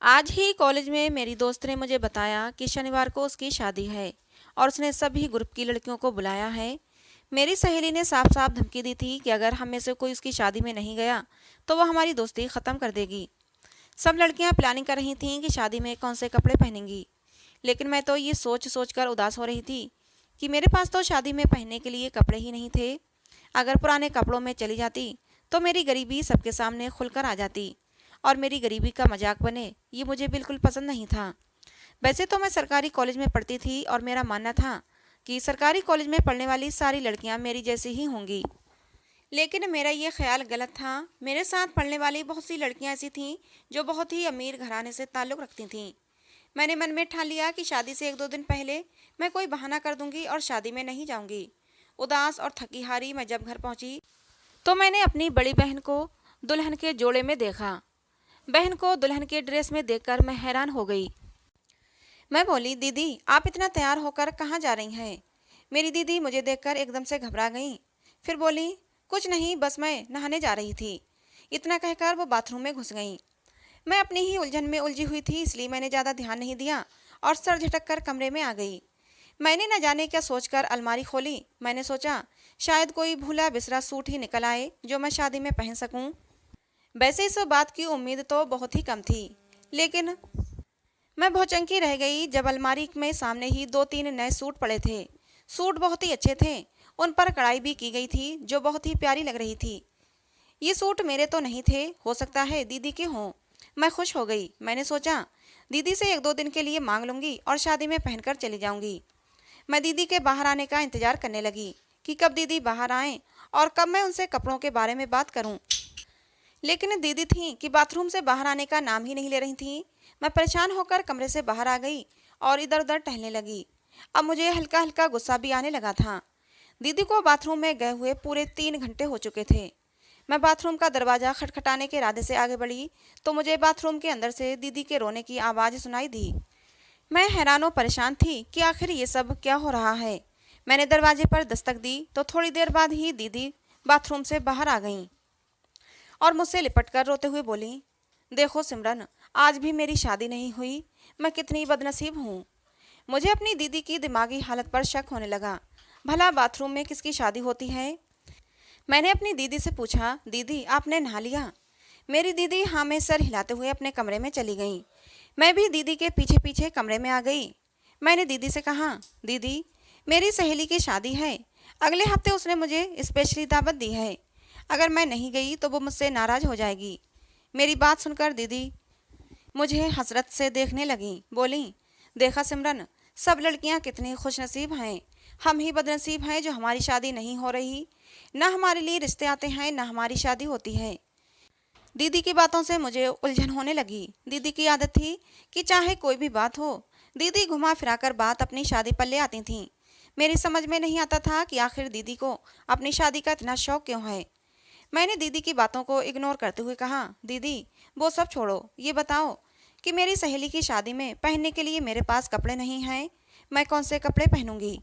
आज ही कॉलेज में मेरी दोस्त ने मुझे बताया कि शनिवार को उसकी शादी है और उसने सभी ग्रुप की लड़कियों को बुलाया है। मेरी सहेली ने साफ साफ धमकी दी थी कि अगर हम में से कोई उसकी शादी में नहीं गया तो वो हमारी दोस्ती ख़त्म कर देगी। सब लड़कियां प्लानिंग कर रही थीं कि शादी में कौन से कपड़े पहनेंगी, लेकिन मैं तो ये सोच सोच कर उदास हो रही थी कि मेरे पास तो शादी में पहनने के लिए कपड़े ही नहीं थे। अगर पुराने कपड़ों में चली जाती तो मेरी गरीबी सबके सामने खुलकर आ जाती और मेरी गरीबी का मजाक बने, ये मुझे बिल्कुल पसंद नहीं था। वैसे तो मैं सरकारी कॉलेज में पढ़ती थी और मेरा मानना था कि सरकारी कॉलेज में पढ़ने वाली सारी लड़कियां मेरी जैसी ही होंगी, लेकिन मेरा ये ख्याल गलत था। मेरे साथ पढ़ने वाली बहुत सी लड़कियां ऐसी थीं जो बहुत ही अमीर घराने से ताल्लुक़ रखती थीं। मैंने मन में ठान लिया कि शादी से एक दो दिन पहले मैं कोई बहाना कर दूंगी और शादी में नहीं जाऊंगी। उदास और थकी हारी मैं जब घर पहुंची तो मैंने अपनी बड़ी बहन को दुल्हन के जोड़े में देखा। बहन को दुल्हन के ड्रेस में देखकर मैं हैरान हो गई। मैं बोली, दीदी आप इतना तैयार होकर कहाँ जा रही हैं? मेरी दीदी मुझे देखकर एकदम से घबरा गई। फिर बोली, कुछ नहीं, बस मैं नहाने जा रही थी। इतना कहकर वो बाथरूम में घुस गई। मैं अपनी ही उलझन में उलझी हुई थी, इसलिए मैंने ज़्यादा ध्यान नहीं दिया और सर झटक कर कमरे में आ गई। मैंने न जाने क्या सोचकर अलमारी खोली। मैंने सोचा शायद कोई भूला बिसरा सूट ही निकल आए जो मैं शादी में पहन सकूं। वैसे इस बात की उम्मीद तो बहुत ही कम थी, लेकिन मैं भौचंकी रह गई जब अलमारी में सामने ही दो तीन नए सूट पड़े थे। सूट बहुत ही अच्छे थे, उन पर कढ़ाई भी की गई थी जो बहुत ही प्यारी लग रही थी। ये सूट मेरे तो नहीं थे, हो सकता है दीदी के हों। मैं खुश हो गई। मैंने सोचा दीदी से एक दो दिन के लिए मांग लूंगी और शादी में पहनकर चली जाऊंगी। मैं दीदी के बाहर आने का इंतजार करने लगी कि कब दीदी बाहर आएं और कब मैं उनसे कपड़ों के बारे में बात करूं। लेकिन दीदी थी कि बाथरूम से बाहर आने का नाम ही नहीं ले रही थी। मैं परेशान होकर कमरे से बाहर आ गई और इधर उधर टहलने लगी। अब मुझे हल्का हल्का गुस्सा भी आने लगा था। दीदी को बाथरूम में गए हुए पूरे 3 घंटे हो चुके थे। मैं बाथरूम का दरवाज़ा खटखटाने के इरादे से आगे बढ़ी तो मुझे बाथरूम के अंदर से दीदी के रोने की आवाज़ सुनाई दी। मैं हैरान और परेशान थी कि आखिर ये सब क्या हो रहा है। मैंने दरवाजे पर दस्तक दी तो थोड़ी देर बाद ही दीदी बाथरूम से बाहर आ गईं और मुझसे लिपटकर रोते हुए बोली, देखो सिमरन, आज भी मेरी शादी नहीं हुई। मैं कितनी बदनसीब हूँ। मुझे अपनी दीदी की दिमागी हालत पर शक होने लगा। भला बाथरूम में किसकी शादी होती है? मैंने अपनी दीदी से पूछा, दीदी आपने नहा लिया? मेरी दीदी हाँ में सर हिलाते हुए अपने कमरे में चली गई। मैं भी दीदी के पीछे पीछे कमरे में आ गई। मैंने दीदी से कहा, दीदी मेरी सहेली की शादी है, अगले हफ्ते उसने मुझे स्पेशली दावत दी है। अगर मैं नहीं गई तो वो मुझसे नाराज़ हो जाएगी। मेरी बात सुनकर दीदी मुझे हसरत से देखने लगी। बोली, देखा सिमरन, सब लड़कियां कितनी खुशनसीब हैं। हम ही बदनसीब हैं जो हमारी शादी नहीं हो रही। ना हमारे लिए रिश्ते आते हैं, ना हमारी शादी होती है। दीदी की बातों से मुझे उलझन होने लगी। दीदी की आदत थी कि चाहे कोई भी बात हो, दीदी घुमा फिराकर बात अपनी शादी पर ले आती थीं। मेरी समझ में नहीं आता था कि आखिर दीदी को अपनी शादी का इतना शौक क्यों है। मैंने दीदी की बातों को इग्नोर करते हुए कहा, दीदी वो सब छोड़ो, ये बताओ कि मेरी सहेली की शादी में पहनने के लिए मेरे पास कपड़े नहीं हैं। मैं कौन से कपड़े पहनूंगी?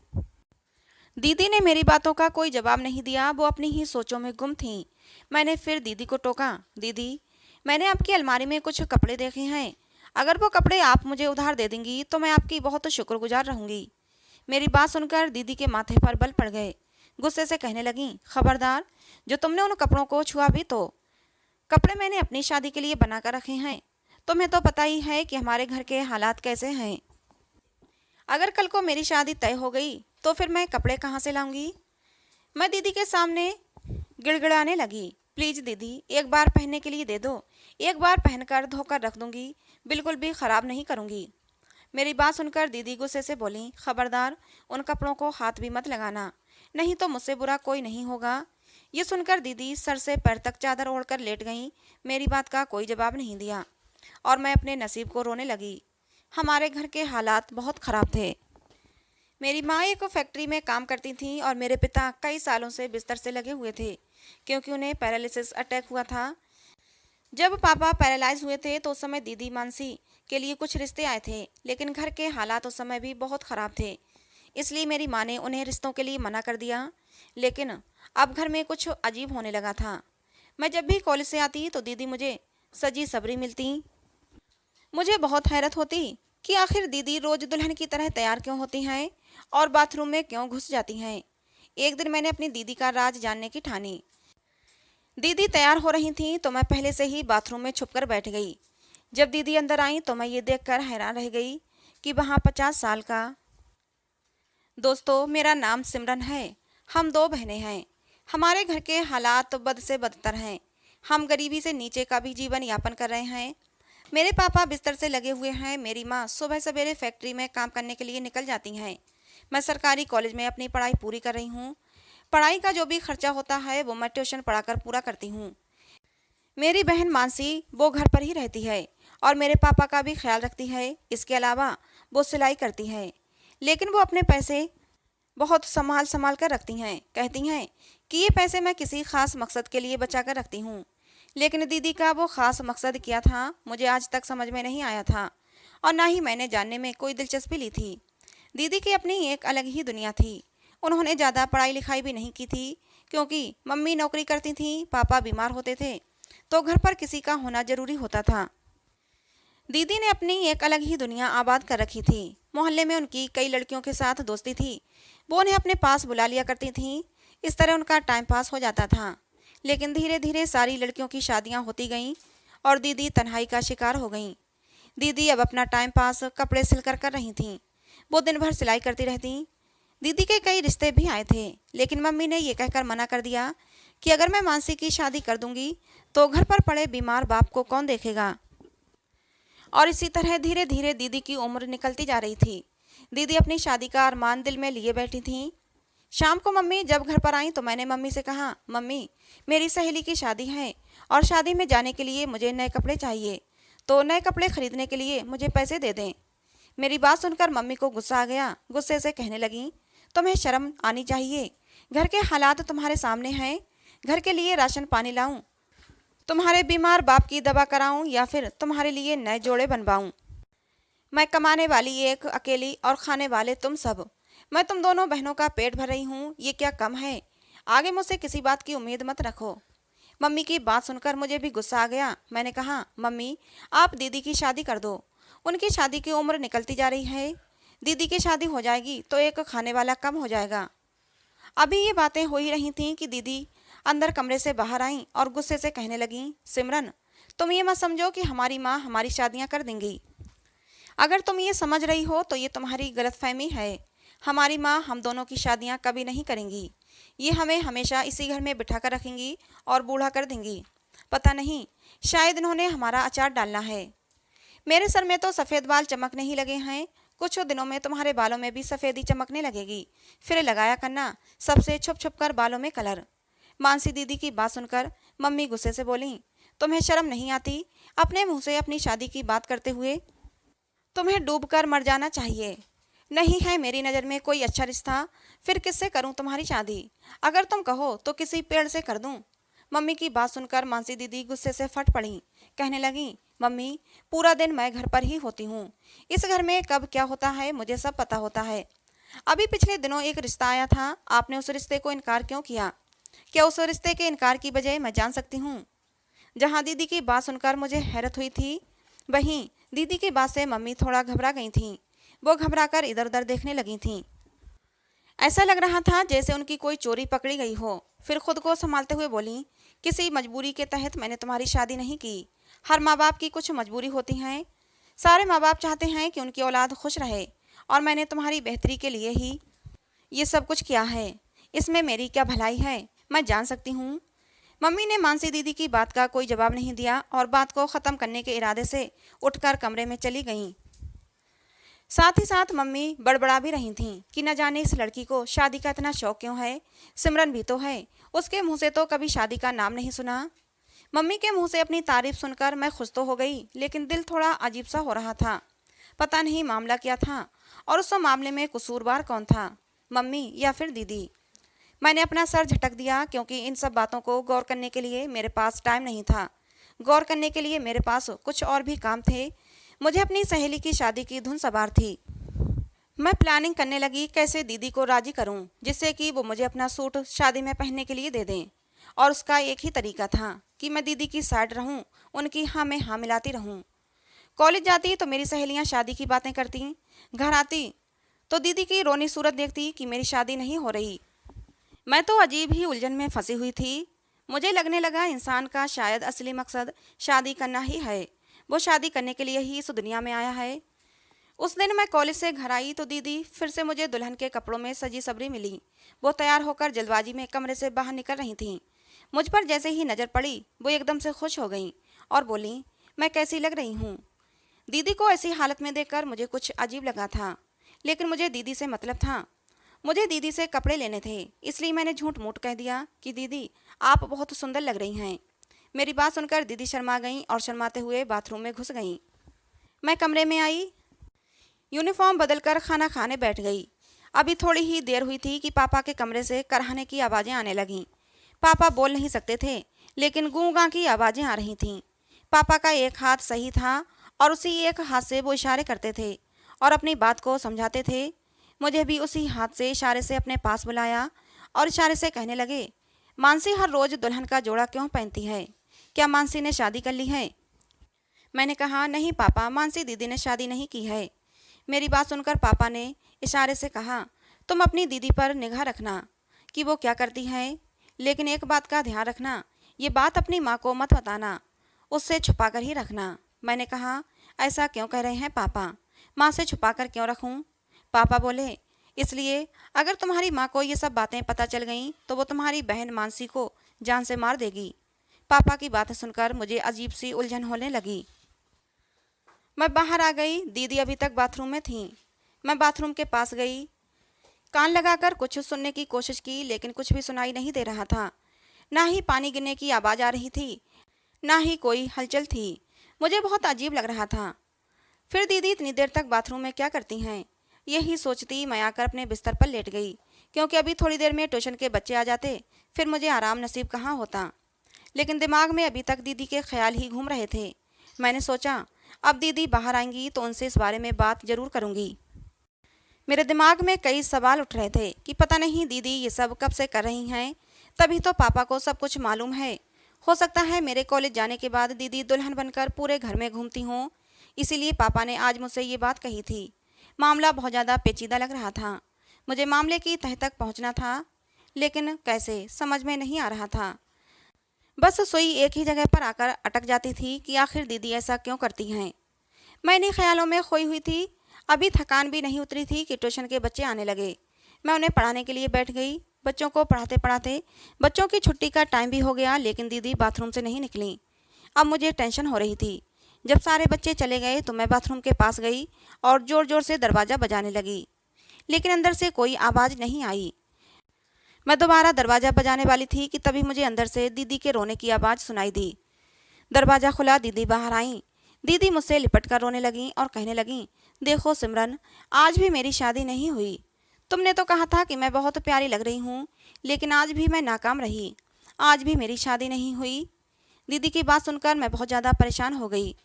दीदी ने मेरी बातों का कोई जवाब नहीं दिया। वो अपनी ही सोचों में गुम थीं। मैंने फिर दीदी को टोका, दीदी मैंने आपकी अलमारी में कुछ कपड़े देखे हैं। अगर वो कपड़े आप मुझे उधार दे देंगी तो मैं आपकी बहुत शुक्रगुजार रहूंगी। मेरी बात सुनकर दीदी के माथे पर बल पड़ गए। गुस्से से कहने लगी, खबरदार, जो तुमने उन कपड़ों को छुआ भी तो। कपड़े मैंने अपनी शादी के लिए बना कर रखे हैं। तुम्हें तो पता ही है कि हमारे घर के हालात कैसे हैं। अगर कल को मेरी शादी तय हो गई तो फिर मैं कपड़े कहाँ से लाऊंगी? मैं दीदी के सामने गिड़गिड़ाने लगी, प्लीज़ दीदी एक बार पहनने के लिए दे दो। एक बार पहनकर धोकर रख दूंगी, बिल्कुल भी ख़राब नहीं करूंगी। मेरी बात सुनकर दीदी गुस्से से बोली, खबरदार, उन कपड़ों को हाथ भी मत लगाना, नहीं तो मुझसे बुरा कोई नहीं होगा। ये सुनकर दीदी सर से पैर तक चादर ओढ़कर लेट गईं। मेरी बात का कोई जवाब नहीं दिया और मैं अपने नसीब को रोने लगी। हमारे घर के हालात बहुत ख़राब थे। मेरी माँ एक फैक्ट्री में काम करती थी और मेरे पिता कई सालों से बिस्तर से लगे हुए थे क्योंकि उन्हें पैरालिसिस अटैक हुआ था। जब पापा पैरालाइज हुए थे तो उस समय दीदी मानसी के लिए कुछ रिश्ते आए थे, लेकिन घर के हालात उस समय भी बहुत ख़राब थे, इसलिए मेरी माँ ने उन्हें रिश्तों के लिए मना कर दिया। लेकिन अब घर में कुछ अजीब होने लगा था। मैं जब भी कॉलेज से आती तो दीदी मुझे सजी सबरी मिलती। मुझे बहुत हैरत होती कि आखिर दीदी रोज दुल्हन की तरह तैयार क्यों होती हैं और बाथरूम में क्यों घुस जाती हैं। एक दिन मैंने अपनी दीदी का राज जानने की ठानी। दीदी तैयार हो रही थी तो मैं पहले से ही बाथरूम में छुपकर बैठ गई। जब दीदी अंदर आई तो मैं ये देखकर हैरान रह गई कि वहाँ 50 साल का। दोस्तों, मेरा नाम सिमरन है। हम दो बहनें हैं। हमारे घर के हालात बद से बदतर हैं। हम गरीबी से नीचे का भी जीवन यापन कर रहे हैं। मेरे पापा बिस्तर से लगे हुए हैं। मेरी माँ सुबह सवेरे फैक्ट्री में काम करने के लिए निकल जाती हैं। मैं सरकारी कॉलेज में अपनी पढ़ाई पूरी कर रही हूँ। पढ़ाई का जो भी खर्चा होता है वो मैं ट्यूशन पढ़ाकर पूरा करती हूँ। मेरी बहन मानसी वो घर पर ही रहती है और मेरे पापा का भी ख्याल रखती है। इसके अलावा वो सिलाई करती है, लेकिन वो अपने पैसे बहुत संभाल संभाल कर रखती हैं। कहती हैं कि ये पैसे मैं किसी खास मकसद के लिए बचा कर रखती हूँ। लेकिन दीदी का वो खास मकसद क्या था, मुझे आज तक समझ में नहीं आया था और ना ही मैंने जानने में कोई दिलचस्पी ली थी। दीदी की अपनी एक अलग ही दुनिया थी। उन्होंने ज़्यादा पढ़ाई लिखाई भी नहीं की थी, क्योंकि मम्मी नौकरी करती थी, पापा बीमार होते थे, तो घर पर किसी का होना जरूरी होता था। दीदी ने अपनी एक अलग ही दुनिया आबाद कर रखी थी। मोहल्ले में उनकी कई लड़कियों के साथ दोस्ती थी। वो उन्हें अपने पास बुला लिया करती थीं। इस तरह उनका टाइम पास हो जाता था। लेकिन धीरे धीरे सारी लड़कियों की शादियां होती गईं और दीदी तन्हाई का शिकार हो गईं। दीदी अब अपना टाइम पास कपड़े सिलकर कर रही थीं। वो दिन भर सिलाई करती रहती। दीदी के कई रिश्ते भी आए थे, लेकिन मम्मी ने ये कहकर मना कर दिया कि अगर मैं मानसी की शादी कर दूंगी तो घर पर पड़े बीमार बाप को कौन देखेगा। और इसी तरह धीरे धीरे दीदी की उम्र निकलती जा रही थी। दीदी अपनी शादी का अरमान दिल में लिए बैठी थीं। शाम को मम्मी जब घर पर आई तो मैंने मम्मी से कहा, मम्मी, मेरी सहेली की शादी है और शादी में जाने के लिए मुझे नए कपड़े चाहिए, तो नए कपड़े खरीदने के लिए मुझे पैसे दे दें। मेरी बात सुनकर मम्मी को गुस्सा आ गया। गुस्से से कहने लगी, तुम्हें शर्म आनी चाहिए। घर के हालात तुम्हारे सामने हैं। घर के लिए राशन पानी लाऊं, तुम्हारे बीमार बाप की दवा कराऊं या फिर तुम्हारे लिए नए जोड़े बनवाऊं। मैं कमाने वाली एक अकेली और खाने वाले तुम सब। मैं तुम दोनों बहनों का पेट भर रही हूँ, ये क्या कम है। आगे मुझसे किसी बात की उम्मीद मत रखो। मम्मी की बात सुनकर मुझे भी गुस्सा आ गया। मैंने कहा, मम्मी, आप दीदी की शादी कर दो। उनकी शादी की उम्र निकलती जा रही है। दीदी की शादी हो जाएगी तो एक खाने वाला कम हो जाएगा। अभी ये बातें हो ही रही थीं कि दीदी अंदर कमरे से बाहर आईं और गुस्से से कहने लगीं, सिमरन, तुम ये मत समझो कि हमारी माँ हमारी शादियाँ कर देंगी। अगर तुम ये समझ रही हो तो ये तुम्हारी गलतफहमी है। हमारी माँ हम दोनों की शादियाँ कभी नहीं करेंगी। ये हमें हमेशा इसी घर में बिठा कर रखेंगी और बूढ़ा कर देंगी। पता नहीं, शायद इन्होंने हमारा अचार डालना है। मेरे सर में तो सफ़ेद बाल चमकने ही लगे हैं। कुछ दिनों में तुम्हारे बालों में भी सफ़ेदी चमकने लगेगी। फिर लगाया करना सबसे छुप छुप कर बालों में कलर। मानसी दीदी की बात सुनकर मम्मी गुस्से से बोली, तुम्हें शर्म नहीं आती अपने मुंह से अपनी शादी की बात करते हुए? तुम्हें डूबकर मर जाना चाहिए। नहीं है मेरी नज़र में कोई अच्छा रिश्ता, फिर किससे करूं तुम्हारी शादी? अगर तुम कहो तो किसी पेड़ से कर दूं। मम्मी की बात सुनकर मानसी दीदी गुस्से से फट पड़ी। कहने लगी, मम्मी, पूरा दिन मैं घर पर ही होती हूँ। इस घर में कब क्या होता है मुझे सब पता होता है। अभी पिछले दिनों एक रिश्ता आया था, आपने उस रिश्ते को इनकार क्यों किया? क्या उस रिश्ते के इनकार की वजह मैं जान सकती हूँ? जहाँ दीदी की बात सुनकर मुझे हैरत हुई थी, वहीं दीदी की बात से मम्मी थोड़ा घबरा गई थीं। वो घबराकर इधर उधर देखने लगी थीं। ऐसा लग रहा था जैसे उनकी कोई चोरी पकड़ी गई हो। फिर खुद को संभालते हुए बोली, किसी मजबूरी के तहत मैंने तुम्हारी शादी नहीं की। हर माँ बाप की कुछ मजबूरी होती हैं। सारे माँ बाप चाहते हैं कि उनकी औलाद खुश रहे और मैंने तुम्हारी बेहतरी के लिए ही ये सब कुछ किया है। इसमें मेरी क्या भलाई है, मैं जान सकती हूँ। मम्मी ने मानसी दीदी की बात का कोई जवाब नहीं दिया और बात को ख़त्म करने के इरादे से उठकर कमरे में चली गईं। साथ ही साथ मम्मी बड़बड़ा भी रही थीं कि न जाने इस लड़की को शादी का इतना शौक क्यों है। सिमरन भी तो है, उसके मुंह से तो कभी शादी का नाम नहीं सुना। मम्मी के मुंह से अपनी तारीफ सुनकर मैं खुश तो हो गई, लेकिन दिल थोड़ा अजीब सा हो रहा था। पता नहीं मामला क्या था और उस मामले में कसूरवार कौन था, मम्मी या फिर दीदी। मैंने अपना सर झटक दिया, क्योंकि इन सब बातों को गौर करने के लिए मेरे पास टाइम नहीं था। गौर करने के लिए मेरे पास कुछ और भी काम थे। मुझे अपनी सहेली की शादी की धुन सवार थी। मैं प्लानिंग करने लगी कैसे दीदी को राजी करूं, जिससे कि वो मुझे अपना सूट शादी में पहनने के लिए दे दें। और उसका एक ही तरीका था कि मैं दीदी की साइड रहूं, उनकी हाँ में हाँ मिलाती रहूं। कॉलेज जाती तो मेरी सहेलियां शादी की बातें करती, घर आती तो दीदी की रोनी सूरत देखती कि मेरी शादी नहीं हो रही। मैं तो अजीब ही उलझन में फंसी हुई थी। मुझे लगने लगा इंसान का शायद असली मकसद शादी करना ही है। वो शादी करने के लिए ही इस दुनिया में आया है। उस दिन मैं कॉलेज से घर आई तो दीदी फिर से मुझे दुल्हन के कपड़ों में सजी सबरी मिली। वो तैयार होकर जल्दबाजी में कमरे से बाहर निकल रही थीं। मुझ पर जैसे ही नज़र पड़ी वो एकदम से खुश हो गईं और बोली, मैं कैसी लग रही हूँ। दीदी को ऐसी हालत में देखकर मुझे कुछ अजीब लगा था, लेकिन मुझे दीदी से मतलब था। मुझे दीदी से कपड़े लेने थे, इसलिए मैंने झूठ मूठ कह दिया कि दीदी आप बहुत सुंदर लग रही हैं। मेरी बात सुनकर दीदी शर्मा गईं और शर्माते हुए बाथरूम में घुस गईं। मैं कमरे में आई, यूनिफॉर्म बदलकर खाना खाने बैठ गई। अभी थोड़ी ही देर हुई थी कि पापा के कमरे से कराहने की आवाज़ें आने लगीं। पापा बोल नहीं सकते थे, लेकिन गूं गां की आवाज़ें आ रही थीं। पापा का एक हाथ सही था और उसी एक हाथ से वो इशारे करते थे और अपनी बात को समझाते थे। मुझे भी उसी हाथ से इशारे से अपने पास बुलाया और इशारे से कहने लगे, मानसी हर रोज़ दुल्हन का जोड़ा क्यों पहनती है? क्या मानसी ने शादी कर ली है? मैंने कहा, नहीं पापा, मानसी दीदी ने शादी नहीं की है। मेरी बात सुनकर पापा ने इशारे से कहा, तुम अपनी दीदी पर निगाह रखना कि वो क्या करती है, लेकिन एक बात का ध्यान रखना, ये बात अपनी माँ को मत बताना, उससे छुपा कर ही रखना। मैंने कहा, ऐसा क्यों कह रहे हैं पापा? माँ से छुपा कर क्यों रखूँ? पापा बोले, इसलिए अगर तुम्हारी माँ को ये सब बातें पता चल गईं तो वो तुम्हारी बहन मानसी को जान से मार देगी। पापा की बातें सुनकर मुझे अजीब सी उलझन होने लगी। मैं बाहर आ गई, दीदी अभी तक बाथरूम में थीं। मैं बाथरूम के पास गई, कान लगाकर कुछ सुनने की कोशिश की, लेकिन कुछ भी सुनाई नहीं दे रहा था। ना ही पानी गिरने की आवाज़ आ रही थी, ना ही कोई हलचल थी। मुझे बहुत अजीब लग रहा था। फिर दीदी इतनी देर तक बाथरूम में क्या करती हैं? यही सोचती मैं आकर अपने बिस्तर पर लेट गई, क्योंकि अभी थोड़ी देर में ट्यूशन के बच्चे आ जाते, फिर मुझे आराम नसीब कहाँ होता। लेकिन दिमाग में अभी तक दीदी के ख्याल ही घूम रहे थे। मैंने सोचा, अब दीदी बाहर आएंगी तो उनसे इस बारे में बात जरूर करूंगी। मेरे दिमाग में कई सवाल उठ रहे थे कि पता नहीं दीदी ये सब कब से कर रही हैं। तभी तो पापा को सब कुछ मालूम है। हो सकता है मेरे कॉलेज जाने के बाद दीदी दुल्हन बनकर पूरे घर में घूमती हों, इसीलिए पापा ने आज मुझसे ये बात कही थी। मामला बहुत ज़्यादा पेचीदा लग रहा था। मुझे मामले की तह तक पहुंचना था, लेकिन कैसे समझ में नहीं आ रहा था। बस सुई एक ही जगह पर आकर अटक जाती थी कि आखिर दीदी ऐसा क्यों करती हैं। मैं इन्हीं ख्यालों में खोई हुई थी। अभी थकान भी नहीं उतरी थी कि ट्यूशन के बच्चे आने लगे। मैं उन्हें पढ़ाने के लिए बैठ गई। बच्चों को पढ़ाते पढ़ाते बच्चों की छुट्टी का टाइम भी हो गया, लेकिन दीदी बाथरूम से नहीं निकली। अब मुझे टेंशन हो रही थी। जब सारे बच्चे चले गए तो मैं बाथरूम के पास गई और ज़ोर ज़ोर से दरवाज़ा बजाने लगी, लेकिन अंदर से कोई आवाज़ नहीं आई। मैं दोबारा दरवाज़ा बजाने वाली थी कि तभी मुझे अंदर से दीदी के रोने की आवाज़ सुनाई दी। दरवाज़ा खुला, दीदी बाहर आईं। दीदी मुझसे लिपट कर रोने लगीं और कहने लगीं, देखो सिमरन, आज भी मेरी शादी नहीं हुई। तुमने तो कहा था कि मैं बहुत प्यारी लग रही हूँ, लेकिन आज भी मैं नाकाम रही। आज भी मेरी शादी नहीं हुई। दीदी की बात सुनकर मैं बहुत ज़्यादा परेशान हो गई।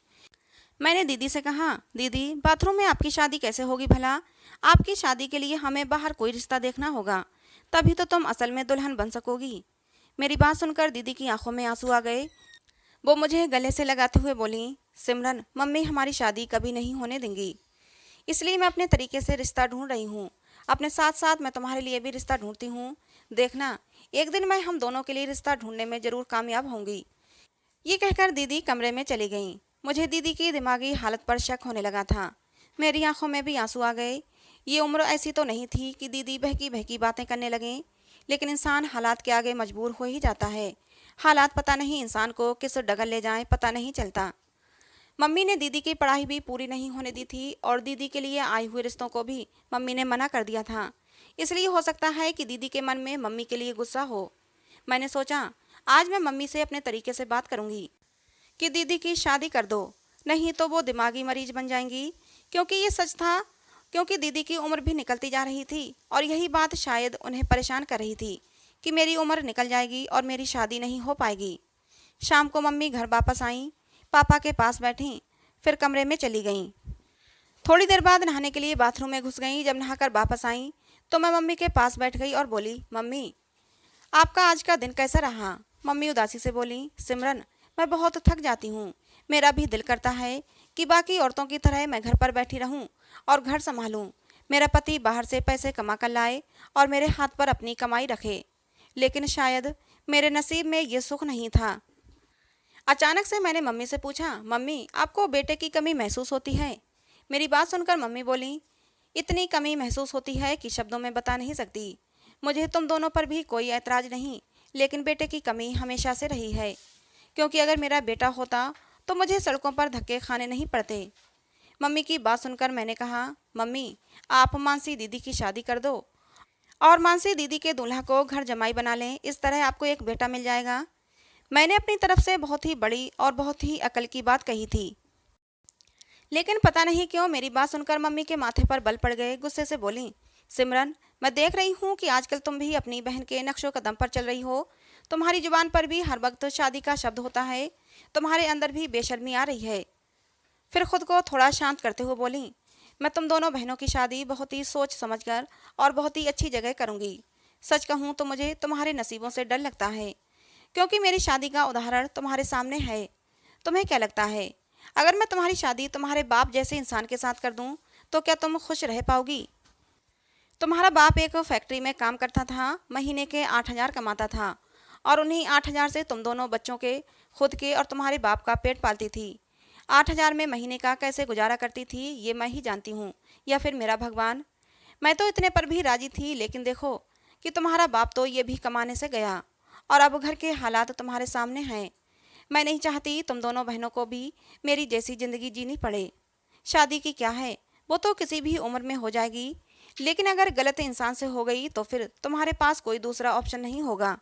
मैंने दीदी से कहा, दीदी बाथरूम में आपकी शादी कैसे होगी भला? आपकी शादी के लिए हमें बाहर कोई रिश्ता देखना होगा, तभी तो तुम असल में दुल्हन बन सकोगी। मेरी बात सुनकर दीदी की आंखों में आंसू आ गए। वो मुझे गले से लगाते हुए बोली, सिमरन, मम्मी हमारी शादी कभी नहीं होने देंगी, इसलिए मैं अपने तरीके से रिश्ता ढूंढ रही हूँ। अपने साथ साथ मैं तुम्हारे लिए भी रिश्ता ढूंढती हूँ। देखना, एक दिन मैं हम दोनों के लिए रिश्ता ढूंढने में ज़रूर कामयाब होंगी। ये कहकर दीदी कमरे में चली गईं। मुझे दीदी की दिमागी हालत पर शक होने लगा था। मेरी आंखों में भी आंसू आ गए। ये उम्र ऐसी तो नहीं थी कि दीदी बहकी बहकी बातें करने लगें, लेकिन इंसान हालात के आगे मजबूर हो ही जाता है। हालात पता नहीं इंसान को किस डगर ले जाएं, पता नहीं चलता। मम्मी ने दीदी की पढ़ाई भी पूरी नहीं होने दी थी और दीदी के लिए आए हुए रिश्तों को भी मम्मी ने मना कर दिया था। इसलिए हो सकता है कि दीदी के मन में मम्मी के लिए गुस्सा हो। मैंने सोचा, आज मैं मम्मी से अपने तरीके से बात करूंगी कि दीदी की शादी कर दो, नहीं तो वो दिमागी मरीज बन जाएंगी। क्योंकि ये सच था, क्योंकि दीदी की उम्र भी निकलती जा रही थी और यही बात शायद उन्हें परेशान कर रही थी कि मेरी उम्र निकल जाएगी और मेरी शादी नहीं हो पाएगी। शाम को मम्मी घर वापस आईं, पापा के पास बैठीं, फिर कमरे में चली गईं। थोड़ी देर बाद नहाने के लिए बाथरूम में घुस गईं। जब नहाकर वापस आईं तो मैं मम्मी के पास बैठ गई और बोली, मम्मी आपका आज का दिन कैसा रहा? मम्मी उदासी से बोली, सिमरन मैं बहुत थक जाती हूँ। मेरा भी दिल करता है कि बाकी औरतों की तरह मैं घर पर बैठी रहूं और घर संभालूं। मेरा पति बाहर से पैसे कमा कर लाए और मेरे हाथ पर अपनी कमाई रखे। लेकिन शायद मेरे नसीब में ये सुख नहीं था। अचानक से मैंने मम्मी से पूछा, मम्मी आपको बेटे की कमी महसूस होती है? मेरी बात सुनकर मम्मी बोली, इतनी कमी महसूस होती है कि शब्दों में बता नहीं सकती। मुझे तुम दोनों पर भी कोई ऐतराज नहीं, लेकिन बेटे की कमी हमेशा से रही है। क्योंकि अगर मेरा बेटा होता तो मुझे सड़कों पर धक्के खाने नहीं पड़ते। मम्मी की बात सुनकर मैंने कहा, मम्मी आप मानसी दीदी की शादी कर दो और मानसी दीदी के दूल्हा को घर जमाई बना लें, इस तरह आपको एक बेटा मिल जाएगा। मैंने अपनी तरफ से बहुत ही बड़ी और बहुत ही अकल की बात कही थी। लेकिन पता नहीं क्यों मेरी बात सुनकर मम्मी के माथे पर बल पड़ गए। गुस्से से बोली, सिमरन मैं देख रही हूँ कि आजकल तुम भी अपनी बहन के नक्शो कदम पर चल रही हो। तुम्हारी जुबान पर भी हर वक्त शादी का शब्द होता है। तुम्हारे अंदर भी बेशर्मी आ रही है। फिर खुद को थोड़ा शांत करते हुए बोली, मैं तुम दोनों बहनों की शादी बहुत ही सोच समझकर और बहुत ही अच्छी जगह करूंगी। सच कहूँ तो मुझे तुम्हारे नसीबों से डर लगता है, क्योंकि मेरी शादी का उदाहरण तुम्हारे सामने है। तुम्हें क्या लगता है, अगर मैं तुम्हारी शादी तुम्हारे बाप जैसे इंसान के साथ कर दूं तो क्या तुम खुश रह पाओगी? तुम्हारा बाप एक फैक्ट्री में काम करता था, महीने के 8,000 कमाता था और उन्हीं 8,000 से तुम दोनों बच्चों के, खुद के और तुम्हारे बाप का पेट पालती थी। 8,000 में महीने का कैसे गुजारा करती थी ये मैं ही जानती हूँ, या फिर मेरा भगवान। मैं तो इतने पर भी राजी थी, लेकिन देखो कि तुम्हारा बाप तो ये भी कमाने से गया और अब घर के हालात तुम्हारे सामने हैं। मैं नहीं चाहती तुम दोनों बहनों को भी मेरी जैसी ज़िंदगी जीनी पड़े। शादी की क्या है, वो तो किसी भी उम्र में हो जाएगी, लेकिन अगर गलत इंसान से हो गई तो फिर तुम्हारे पास कोई दूसरा ऑप्शन नहीं होगा।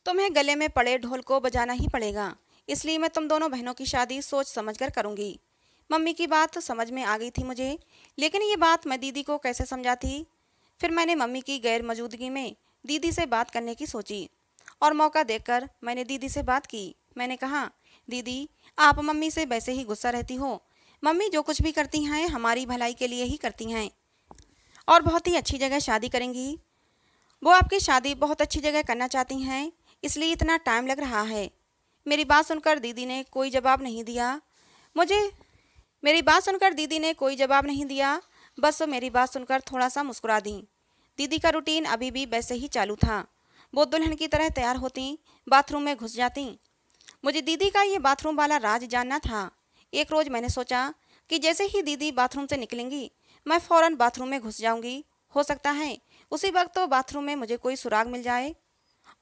तुम्हें गले में पड़े ढोल को बजाना ही पड़ेगा। इसलिए मैं तुम दोनों बहनों की शादी सोच समझकर करूंगी। मम्मी की बात समझ में आ गई थी मुझे, लेकिन ये बात मैं दीदी को कैसे समझाती। फिर मैंने मम्मी की गैर मौजूदगी में दीदी से बात करने की सोची और मौका देखकर मैंने दीदी से बात की। मैंने कहा, दीदी आप मम्मी से वैसे ही गुस्सा रहती हो। मम्मी जो कुछ भी करती हैं हमारी भलाई के लिए ही करती हैं और बहुत ही अच्छी जगह शादी करेंगी। वो आपकी शादी बहुत अच्छी जगह करना चाहती हैं, इसलिए इतना टाइम लग रहा है। मेरी बात सुनकर दीदी ने कोई जवाब नहीं दिया। मुझे मेरी बात सुनकर दीदी ने कोई जवाब नहीं दिया, बस मेरी बात सुनकर थोड़ा सा मुस्कुरा दी। दीदी का रूटीन अभी भी वैसे ही चालू था। वो दुल्हन की तरह तैयार होती, बाथरूम में घुस जाती। मुझे दीदी का ये बाथरूम वाला राज जानना था। एक रोज़ मैंने सोचा कि जैसे ही दीदी बाथरूम से निकलेंगी मैं फ़ौरन बाथरूम में घुस जाऊंगी। हो सकता है उसी वक्त तो बाथरूम में मुझे कोई सुराग मिल जाए।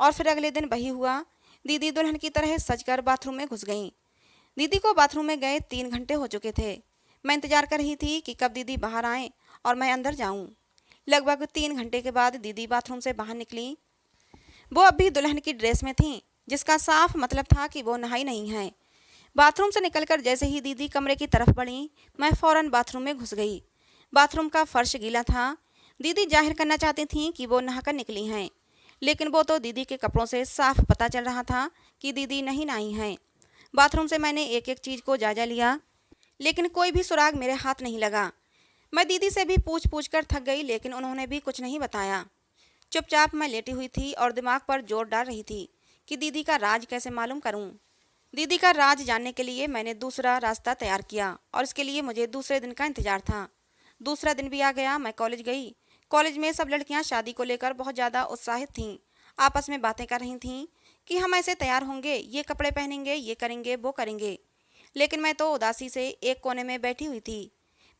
और फिर अगले दिन वही हुआ। दीदी दुल्हन की तरह सजकर बाथरूम में घुस गईं। दीदी को बाथरूम में गए 3 घंटे हो चुके थे। मैं इंतजार कर रही थी कि कब दीदी बाहर आएँ और मैं अंदर जाऊँ। लगभग 3 घंटे के बाद दीदी बाथरूम से बाहर निकली। वो अब भी दुल्हन की ड्रेस में थीं, जिसका साफ मतलब था कि वो नहाई नहीं है। बाथरूम से निकलकर जैसे ही दीदी कमरे की तरफ बढ़ी, मैं फ़ौरन बाथरूम में घुस गई। बाथरूम का फर्श गीला था। दीदी जाहिर करना चाहती थीं कि वो नहाकर निकली हैं, लेकिन वो तो दीदी के कपड़ों से साफ पता चल रहा था कि दीदी नहीं नहाई हैं। बाथरूम से मैंने एक एक चीज़ को जायजा लिया, लेकिन कोई भी सुराग मेरे हाथ नहीं लगा। मैं दीदी से भी पूछ पूछ कर थक गई, लेकिन उन्होंने भी कुछ नहीं बताया। चुपचाप मैं लेटी हुई थी और दिमाग पर जोर डाल रही थी कि दीदी का राज कैसे मालूम करूं। दीदी का राज जानने के लिए मैंने दूसरा रास्ता तैयार किया और इसके लिए मुझे दूसरे दिन का इंतजार था। दूसरा दिन भी आ गया। मैं कॉलेज गई। कॉलेज में सब लड़कियां शादी को लेकर बहुत ज़्यादा उत्साहित थीं। आपस में बातें कर रही थीं कि हम ऐसे तैयार होंगे, ये कपड़े पहनेंगे, ये करेंगे, वो करेंगे। लेकिन मैं तो उदासी से एक कोने में बैठी हुई थी।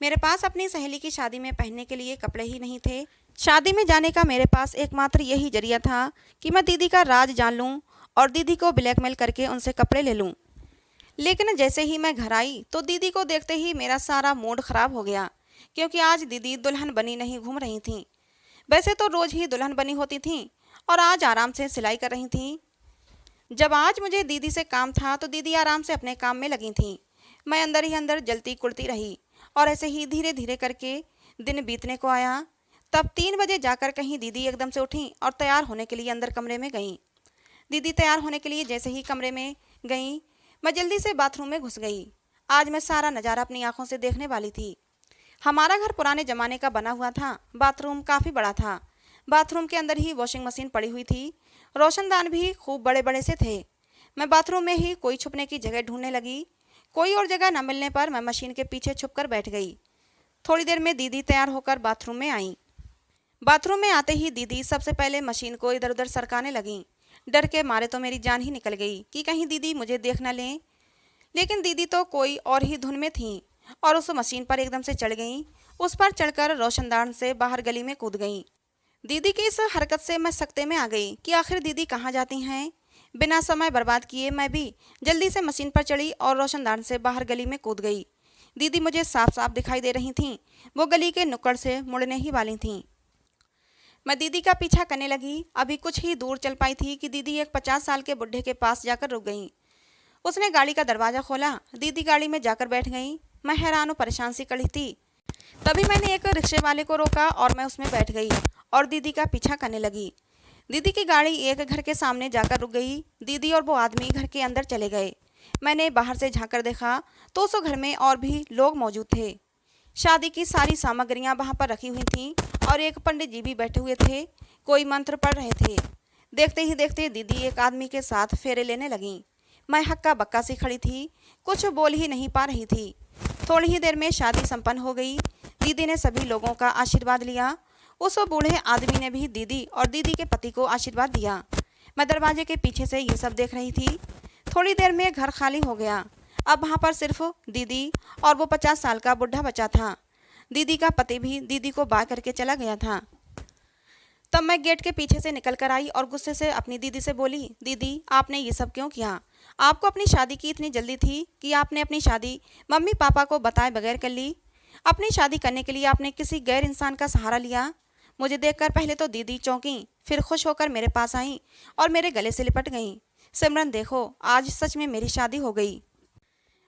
मेरे पास अपनी सहेली की शादी में पहनने के लिए कपड़े ही नहीं थे। शादी में जाने का मेरे पास एकमात्र यही जरिया था कि मैं दीदी का राज जान लूं और दीदी को ब्लैकमेल करके उनसे कपड़े ले लूं। लेकिन जैसे ही मैं घर आई तो दीदी को देखते ही मेरा सारा मूड ख़राब हो गया, क्योंकि आज दीदी दुल्हन बनी नहीं घूम रही थीं। वैसे तो रोज़ ही दुल्हन बनी होती थीं और आज आराम से सिलाई कर रही थीं। जब आज मुझे दीदी से काम था तो दीदी आराम से अपने काम में लगी थीं। मैं अंदर ही अंदर जलती कुड़ती रही और ऐसे ही धीरे धीरे करके दिन बीतने को आया। तब 3 बजे जाकर कहीं दीदी एकदम से उठी और तैयार होने के लिए अंदर कमरे में गईं। दीदी तैयार होने के लिए जैसे ही कमरे में गईं, मैं जल्दी से बाथरूम में घुस गई। आज मैं सारा नज़ारा अपनी आंखों से देखने वाली थी। हमारा घर पुराने ज़माने का बना हुआ था। बाथरूम काफ़ी बड़ा था। बाथरूम के अंदर ही वॉशिंग मशीन पड़ी हुई थी। रोशनदान भी खूब बड़े बड़े से थे। मैं बाथरूम में ही कोई छुपने की जगह ढूंढने लगी। कोई और जगह न मिलने पर मैं मशीन के पीछे छुपकर बैठ गई। थोड़ी देर में दीदी तैयार होकर बाथरूम में आई। बाथरूम में आते ही दीदी सबसे पहले मशीन को इधर उधर सरकाने लगी। डर के मारे तो मेरी जान ही निकल गई कि कहीं दीदी मुझे देख न लें। लेकिन दीदी तो कोई और ही धुन में थी और उस मशीन पर एकदम से चढ़ गई। उस पर चढ़कर रोशनदान से बाहर गली में कूद गई। दीदी की इस हरकत से मैं सकते में आ गई कि आखिर दीदी कहाँ जाती हैं। बिना समय बर्बाद किए मैं भी जल्दी से मशीन पर चढ़ी और रोशनदान से बाहर गली में कूद गई। दीदी मुझे साफ साफ दिखाई दे रही थीं। वो गली के नुक्कड़ से मुड़ने ही वाली थीं। मैं दीदी का पीछा करने लगी। अभी कुछ ही दूर चल पाई थी कि दीदी एक 50 साल के बुढ़े के पास जाकर रुक गई। उसने गाड़ी का दरवाज़ा खोला। दीदी गाड़ी में जाकर बैठ गई। मैं हैरान और परेशान सी खड़ी थी। तभी मैंने एक रिक्शे वाले को रोका और मैं उसमें बैठ गई और दीदी का पीछा करने लगी। दीदी की गाड़ी एक घर के सामने जाकर रुक गई। दीदी और वो आदमी घर के अंदर चले गए। मैंने बाहर से झांक कर देखा तो उस घर में और भी लोग मौजूद थे। शादी की सारी सामग्रियां वहां पर रखी हुई थीं और एक पंडित जी भी बैठे हुए थे। कोई मंत्र पढ़ रहे थे। देखते ही देखते दीदी एक आदमी के साथ फेरे लेने लगी। मैं हक्का बक्का सी खड़ी थी, कुछ बोल ही नहीं पा रही थी। थोड़ी ही देर में शादी संपन्न हो गई। दीदी ने सभी लोगों का आशीर्वाद लिया। उस बूढ़े आदमी ने भी दीदी और दीदी के पति को आशीर्वाद दिया। मैं दरवाजे के पीछे से ये सब देख रही थी। थोड़ी देर में घर खाली हो गया। अब वहाँ पर सिर्फ दीदी और वो 50 साल का बुढ़ा बचा था। दीदी का पति भी दीदी को बाय करके चला गया था। तब मैं गेट के पीछे से निकल कर आई और गुस्से से अपनी दीदी से बोली, दीदी आपने ये सब क्यों किया? आपको अपनी शादी की इतनी जल्दी थी कि आपने अपनी शादी मम्मी पापा को बताए बगैर कर ली। अपनी शादी करने के लिए आपने किसी गैर इंसान का सहारा लिया। मुझे देखकर पहले तो दीदी चौंकी, फिर खुश होकर मेरे पास आई और मेरे गले से लिपट गई। सिमरन देखो, आज सच में मेरी शादी हो गई।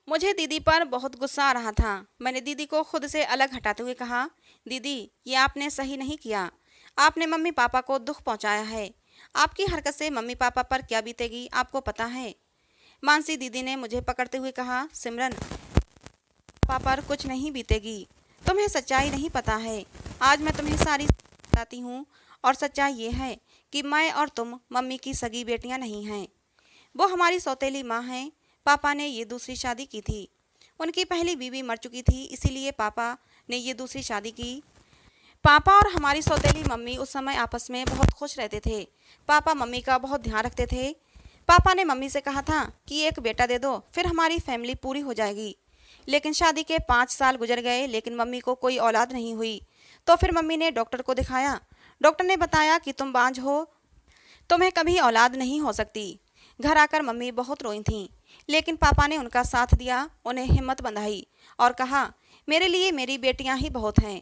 मुझे दीदी पर बहुत गुस्सा आ रहा था। मैंने दीदी को खुद से अलग हटाते हुए कहा, दीदी ये आपने सही नहीं किया। आपने मम्मी पापा को दुख पहुंचाया है। आपकी हरकत से मम्मी पापा पर क्या बीतेगी आपको पता है। मानसी दीदी ने मुझे पकड़ते हुए कहा, सिमरन पापा पर कुछ नहीं बीतेगी। तुम्हें सच्चाई नहीं पता है। आज मैं तुम्हें सारी बताती हूँ और सच्चाई ये है कि मैं और तुम मम्मी की सगी बेटियाँ नहीं हैं। वो हमारी सौतेली माँ हैं। पापा ने ये दूसरी शादी की थी। उनकी पहली बीवी मर चुकी थी, इसीलिए पापा ने ये दूसरी शादी की। पापा और हमारी सौतेली मम्मी उस समय आपस में बहुत खुश रहते थे। पापा मम्मी का बहुत ध्यान रखते थे। पापा ने मम्मी से कहा था कि एक बेटा दे दो, फिर हमारी फैमिली पूरी हो जाएगी। लेकिन शादी के 5 साल गुजर गए, लेकिन मम्मी को कोई औलाद नहीं हुई। तो फिर मम्मी ने डॉक्टर को दिखाया। डॉक्टर ने बताया कि तुम बांझ हो, तुम्हें कभी औलाद नहीं हो सकती। घर आकर मम्मी बहुत रोई थीं, लेकिन पापा ने उनका साथ दिया, उन्हें हिम्मत बंधाई और कहा, मेरे लिए मेरी बेटियां ही बहुत हैं।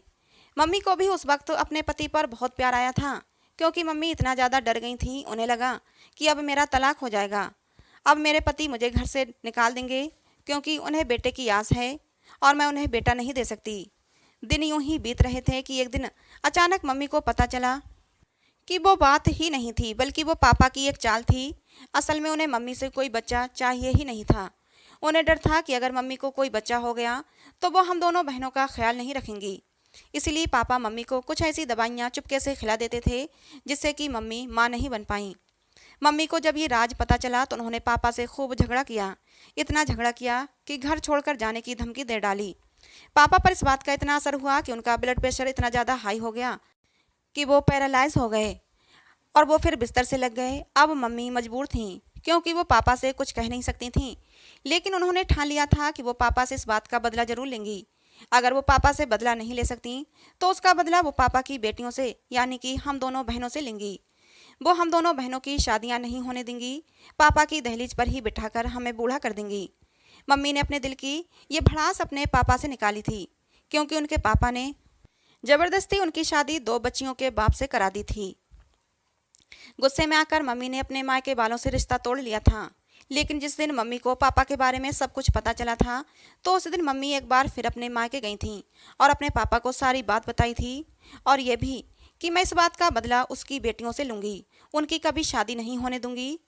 मम्मी को भी उस वक्त अपने पति पर बहुत प्यार आया था, क्योंकि मम्मी इतना ज़्यादा डर गई थी। उन्हें लगा कि अब मेरा तलाक हो जाएगा, अब मेरे पति मुझे घर से निकाल देंगे, क्योंकि उन्हें बेटे की आस है और मैं उन्हें बेटा नहीं दे सकती। दिन यूं ही बीत रहे थे कि एक दिन अचानक मम्मी को पता चला कि वो बात ही नहीं थी, बल्कि वो पापा की एक चाल थी। असल में उन्हें मम्मी से कोई बच्चा चाहिए ही नहीं था। उन्हें डर था कि अगर मम्मी को कोई बच्चा हो गया तो वो हम दोनों बहनों का ख्याल नहीं रखेंगी। इसलिए पापा मम्मी को कुछ ऐसी दवाइयाँ चुपके से खिला देते थे जिससे कि मम्मी माँ नहीं बन पाई। मम्मी को जब ये राज पता चला तो उन्होंने पापा से खूब झगड़ा किया। इतना झगड़ा किया कि घर छोड़कर जाने की धमकी दे डाली। पापा पर इस बात का इतना असर हुआ कि उनका ब्लड प्रेशर इतना ज़्यादा हाई हो गया कि वो पैरालाइज हो गए और वो फिर बिस्तर से लग गए। अब मम्मी मजबूर थीं, क्योंकि वो पापा से कुछ कह नहीं सकती थीं, लेकिन उन्होंने ठान लिया था कि वो पापा से इस बात का बदला जरूर लेंगी। अगर वो पापा से बदला नहीं ले सकती तो उसका बदला वो पापा की बेटियों से, यानी कि हम दोनों बहनों से लेंगी। वो हम दोनों बहनों की शादियां नहीं होने देंगी, पापा की दहलीज पर ही बिठाकर हमें बूढ़ा कर देंगी। मम्मी ने अपने दिल की ये भड़ास अपने पापा से निकाली थी, क्योंकि उनके पापा ने जबरदस्ती उनकी शादी 2 बच्चियों के बाप से करा दी थी। गुस्से में आकर मम्मी ने अपने माँ के बालों से रिश्ता तोड़ लिया था। लेकिन जिस दिन मम्मी को पापा के बारे में सब कुछ पता चला था तो उस दिन मम्मी एक बार फिर अपने माँ के गई थी और अपने पापा को सारी बात बताई थी, और ये भी कि मैं इस बात का बदला उसकी बेटियों से लूँगी, उनकी कभी शादी नहीं होने दूंगी।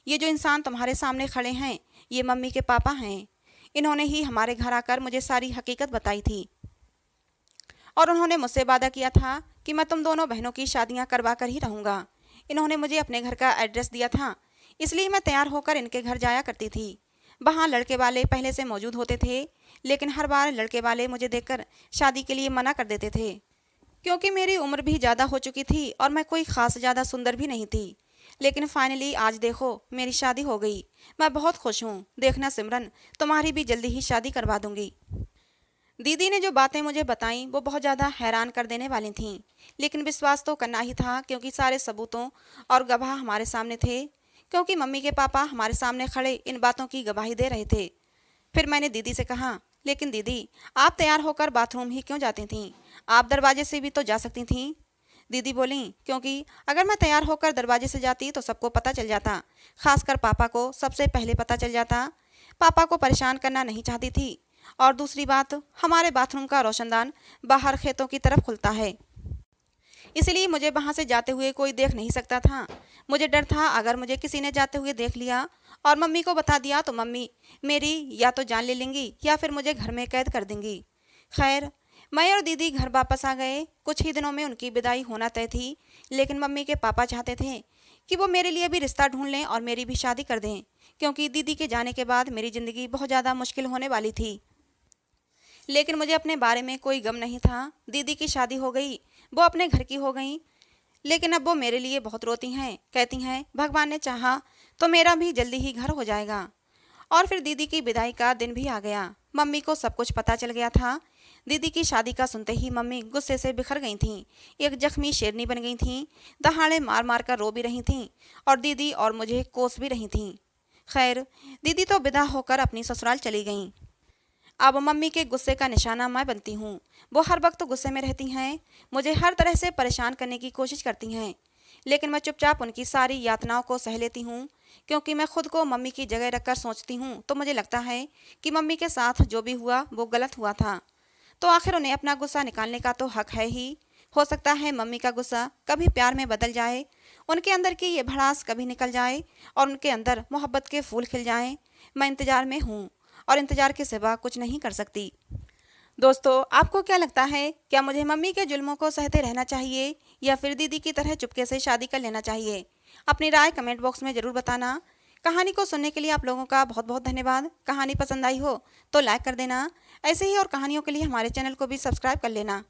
ये जो इंसान तुम्हारे सामने खड़े हैं ये मम्मी के पापा हैं। इन्होंने ही हमारे घर आकर मुझे सारी हकीकत बताई थी और उन्होंने मुझसे वादा किया था कि मैं तुम दोनों बहनों की शादियां करवा कर ही रहूँगा। इन्होंने मुझे अपने घर का एड्रेस दिया था, इसलिए मैं तैयार होकर इनके घर जाया करती थी। वहाँ लड़के वाले पहले से मौजूद होते थे, लेकिन हर बार लड़के वाले मुझे देखकर शादी के लिए मना कर देते थे, क्योंकि मेरी उम्र भी ज़्यादा हो चुकी थी और मैं कोई ख़ास ज़्यादा सुंदर भी नहीं थी। लेकिन फाइनली आज देखो मेरी शादी हो गई। मैं बहुत खुश हूँ। देखना सिमरन, तुम्हारी भी जल्दी ही शादी करवा दूंगी। दीदी ने जो बातें मुझे बताईं वो बहुत ज़्यादा हैरान कर देने वाली थीं, लेकिन विश्वास तो करना ही था, क्योंकि सारे सबूतों और गवाह हमारे सामने थे, क्योंकि मम्मी के पापा हमारे सामने खड़े इन बातों की गवाही दे रहे थे। फिर मैंने दीदी से कहा, लेकिन दीदी, आप तैयार होकर बाथरूम ही क्यों जाती थीं? आप दरवाजे से भी तो जा सकती थीं। दीदी बोली, क्योंकि अगर मैं तैयार होकर दरवाजे से जाती तो सबको पता चल जाता, खासकर पापा को सबसे पहले पता चल जाता। पापा को परेशान करना नहीं चाहती थी। और दूसरी बात, हमारे बाथरूम का रोशनदान बाहर खेतों की तरफ खुलता है, इसलिए मुझे वहां से जाते हुए कोई देख नहीं सकता था। मुझे डर था, अगर मुझे किसी ने जाते हुए देख लिया और मम्मी को बता दिया तो मम्मी मेरी या तो जान ले लेंगी या फिर मुझे घर में कैद कर देंगी। खैर, मैं और दीदी घर वापस आ गए। कुछ ही दिनों में उनकी विदाई होना तय थी, लेकिन मम्मी के पापा चाहते थे कि वो मेरे लिए भी रिश्ता ढूंढ लें और मेरी भी शादी कर दें, क्योंकि दीदी के जाने के बाद मेरी ज़िंदगी बहुत ज़्यादा मुश्किल होने वाली थी। लेकिन मुझे अपने बारे में कोई गम नहीं था। दीदी की शादी हो गई, वो अपने घर की हो गई, लेकिन अब वो मेरे लिए बहुत रोती हैं, कहती हैं भगवान ने चाहा तो मेरा भी जल्दी ही घर हो जाएगा। और फिर दीदी की विदाई का दिन भी आ गया। मम्मी को सब कुछ पता चल गया था। दीदी की शादी का सुनते ही मम्मी गुस्से से बिखर गई थीं, एक जख्मी शेरनी बन गई थीं, दहाड़े मार मार कर रो भी रही थीं और दीदी और मुझे कोस भी रही थीं। खैर, दीदी तो विदा होकर अपनी ससुराल चली गईं। अब मम्मी के गुस्से का निशाना मैं बनती हूँ। वो हर वक्त गुस्से में रहती हैं, मुझे हर तरह से परेशान करने की कोशिश करती हैं, लेकिन मैं चुपचाप उनकी सारी यातनाओं को सह लेती हूँ, क्योंकि मैं खुद को मम्मी की जगह रखकर सोचती हूँ तो मुझे लगता है कि मम्मी के साथ जो भी हुआ वो गलत हुआ था। तो आखिर उन्हें अपना गुस्सा निकालने का तो हक है ही। हो सकता है मम्मी का गुस्सा कभी प्यार में बदल जाए, उनके अंदर की ये भड़ास कभी निकल जाए और उनके अंदर मोहब्बत के फूल खिल जाएं। मैं इंतजार में हूँ और इंतजार के सिवा कुछ नहीं कर सकती। दोस्तों, आपको क्या लगता है, क्या मुझे मम्मी के जुल्मों को सहते रहना चाहिए या फिर दीदी की तरह चुपके से शादी कर लेना चाहिए? अपनी राय कमेंट बॉक्स में ज़रूर बताना। कहानी को सुनने के लिए आप लोगों का बहुत बहुत धन्यवाद। कहानी पसंद आई हो तो लाइक कर देना। ऐसे ही और कहानियों के लिए हमारे चैनल को भी सब्सक्राइब कर लेना।